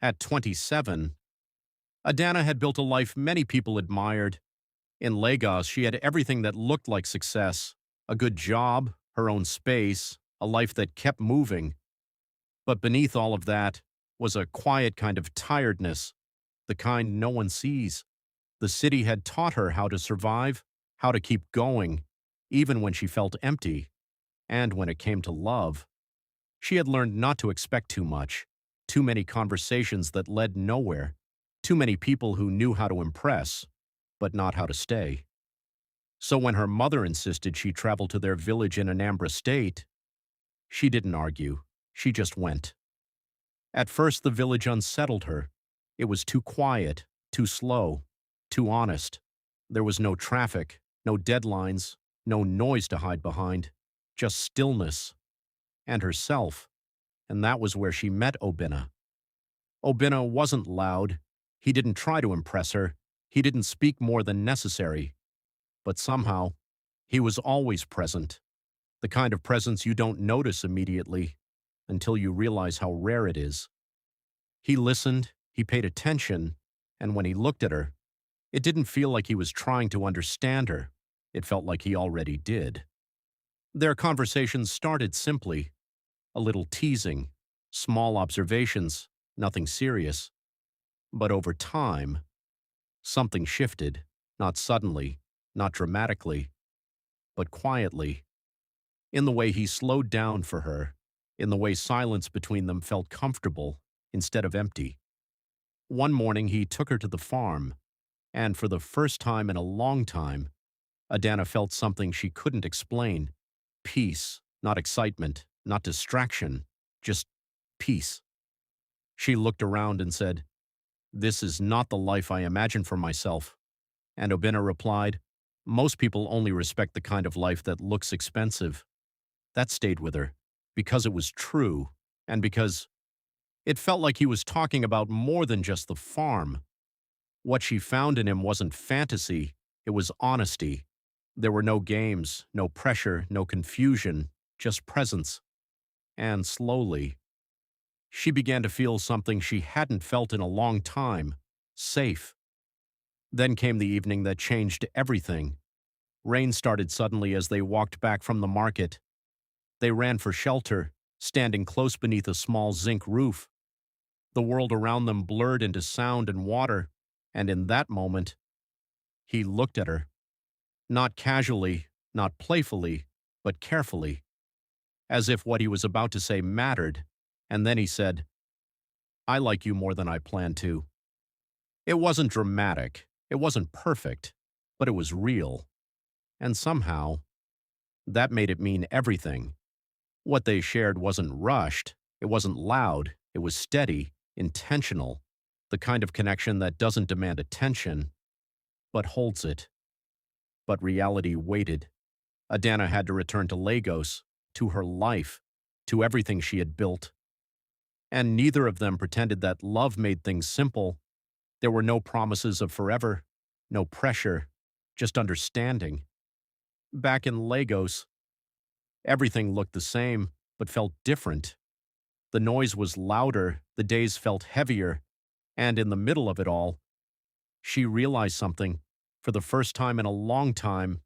At 27, Adana had built a life many people admired. In Lagos, she had everything that looked like success: a good job, her own space, a life that kept moving. But beneath all of that was a quiet kind of tiredness, the kind no one sees. The city had taught her how to survive, how to keep going, even when she felt empty. And when it came to love, she had learned not to expect too much, too many conversations that led nowhere, too many people who knew how to impress, but not how to stay. So when her mother insisted she travel to their village in Anambra State, she didn't argue. She just went. At first, the village unsettled her. It was too quiet, too slow, too honest. There was no traffic, no deadlines, no noise to hide behind, just stillness and herself. And that was where she met Obinna. Obinna wasn't loud. He didn't try to impress her. He didn't speak more than necessary. But somehow, he was always present. The kind of presence you don't notice immediately until you realize how rare it is. He listened, he paid attention, and when he looked at her, it didn't feel like he was trying to understand her. It felt like he already did. Their conversations started simply, a little teasing, small observations, nothing serious. But over time, something shifted, not suddenly, not dramatically, but quietly, in the way he slowed down for her, in the way silence between them felt comfortable instead of empty. One morning he took her to the farm, and for the first time in a long time, Adana felt something she couldn't explain. Peace, not excitement, not distraction, just peace. She looked around and said, "This is not the life I imagined for myself." And Obinna replied, "Most people only respect the kind of life that looks expensive." That stayed with her, because it was true, and because it felt like he was talking about more than just the farm. What she found in him wasn't fantasy, it was honesty. There were no games, no pressure, no confusion, just presence. And slowly, she began to feel something she hadn't felt in a long time: safe. Then came the evening that changed everything. Rain started suddenly as they walked back from the market. They ran for shelter, standing close beneath a small zinc roof. The world around them blurred into sound and water, and in that moment, he looked at her. Not casually, not playfully, but carefully, as if what he was about to say mattered, and then he said, "I like you more than I planned to." It wasn't dramatic, it wasn't perfect, but it was real, and somehow, that made it mean everything. What they shared wasn't rushed, it wasn't loud, it was steady, intentional, the kind of connection that doesn't demand attention, but holds it. But reality waited. Adana had to return to Lagos, to her life, to everything she had built. And neither of them pretended that love made things simple. There were no promises of forever, no pressure, just understanding. Back in Lagos, everything looked the same, but felt different. The noise was louder, the days felt heavier, and in the middle of it all, she realized something. For the first time in a long time,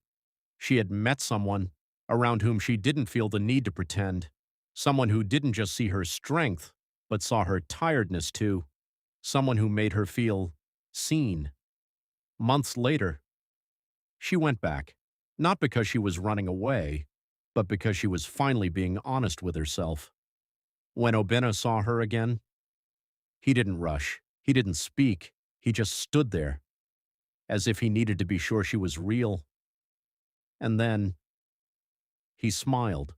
she had met someone around whom she didn't feel the need to pretend. Someone who didn't just see her strength, but saw her tiredness too. Someone who made her feel seen. Months later, she went back, not because she was running away, but because she was finally being honest with herself. When Obinna saw her again, he didn't rush, he didn't speak, he just stood there, as if he needed to be sure she was real. And then he smiled.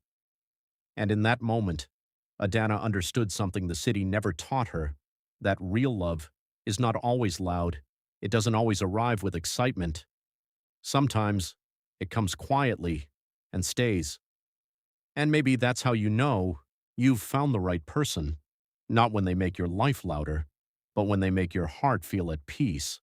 And in that moment, Adana understood something the city never taught her: that real love is not always loud, it doesn't always arrive with excitement. Sometimes it comes quietly and stays. And maybe that's how you know you've found the right person. Not when they make your life louder, but when they make your heart feel at peace.